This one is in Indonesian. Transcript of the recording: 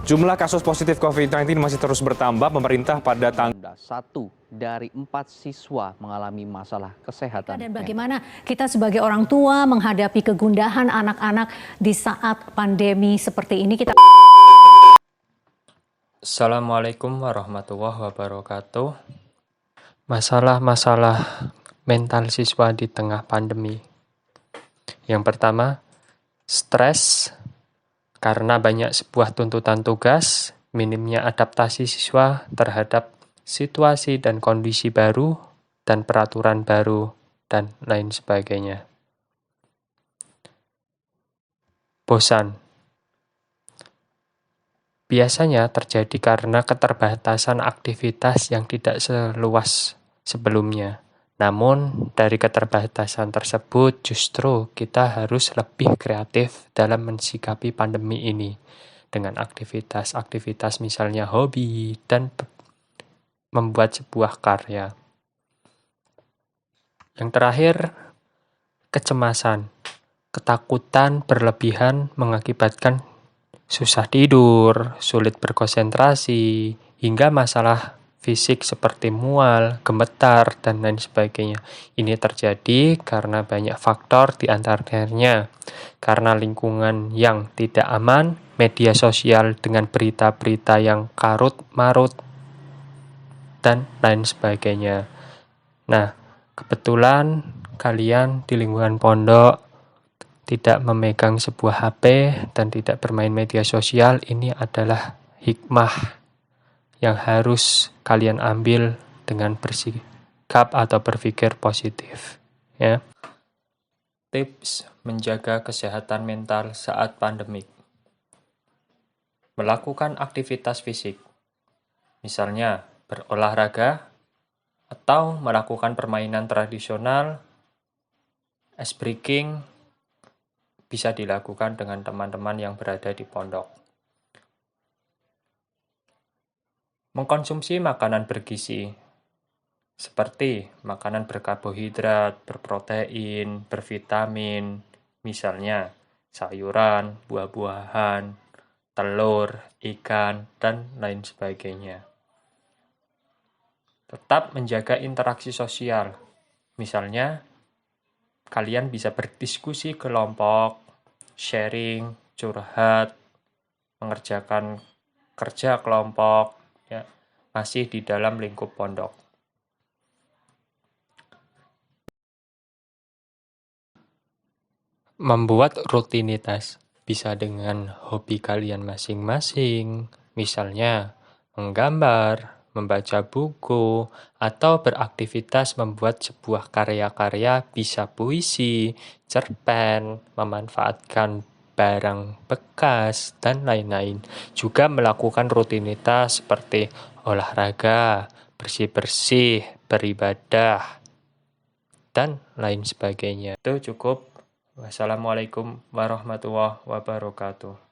Jumlah kasus positif COVID-19 masih terus bertambah. Pemerintah pada tanggal 1 dari 4 siswa mengalami masalah kesehatan. Dan bagaimana kita sebagai orang tua menghadapi kegundahan anak-anak di saat pandemi seperti ini? Assalamualaikum warahmatullahi wabarakatuh. Masalah-masalah mental siswa di tengah pandemi. Yang pertama, stres karena banyak sebuah tuntutan tugas, minimnya adaptasi siswa terhadap situasi dan kondisi baru, dan peraturan baru, dan lain sebagainya. Bosan. Biasanya terjadi karena keterbatasan aktivitas yang tidak seluas sebelumnya. Namun, dari keterbatasan tersebut justru kita harus lebih kreatif dalam mensikapi pandemi ini. Dengan aktivitas-aktivitas misalnya hobi dan membuat sebuah karya. Yang terakhir, kecemasan. Ketakutan berlebihan mengakibatkan susah tidur, sulit berkonsentrasi, hingga masalah fisik seperti mual, gemetar, dan lain sebagainya. Ini terjadi karena banyak faktor di antaranya. Karena lingkungan yang tidak aman, media sosial dengan berita-berita yang karut-marut, dan lain sebagainya. Nah, kebetulan kalian di lingkungan pondok tidak memegang sebuah HP dan tidak bermain media sosial, ini adalah hikmah yang harus kalian ambil dengan bersikap atau berpikir positif. Ya. Tips menjaga kesehatan mental saat pandemik. Melakukan aktivitas fisik, misalnya berolahraga atau melakukan permainan tradisional, ice breaking, bisa dilakukan dengan teman-teman yang berada di pondok. Mengkonsumsi makanan bergizi, seperti makanan berkarbohidrat, berprotein, bervitamin, misalnya sayuran, buah-buahan, telur, ikan, dan lain sebagainya. Tetap menjaga interaksi sosial, misalnya kalian bisa berdiskusi kelompok, sharing, curhat, mengerjakan kerja kelompok, ya, masih di dalam lingkup pondok. Membuat rutinitas bisa dengan hobi kalian masing-masing, misalnya menggambar, membaca buku, atau beraktivitas membuat sebuah karya-karya, bisa puisi, cerpen, memanfaatkan barang bekas, dan lain-lain. Juga melakukan rutinitas seperti olahraga, bersih-bersih, beribadah, dan lain sebagainya. Itu cukup. Wassalamualaikum warahmatullahi wabarakatuh.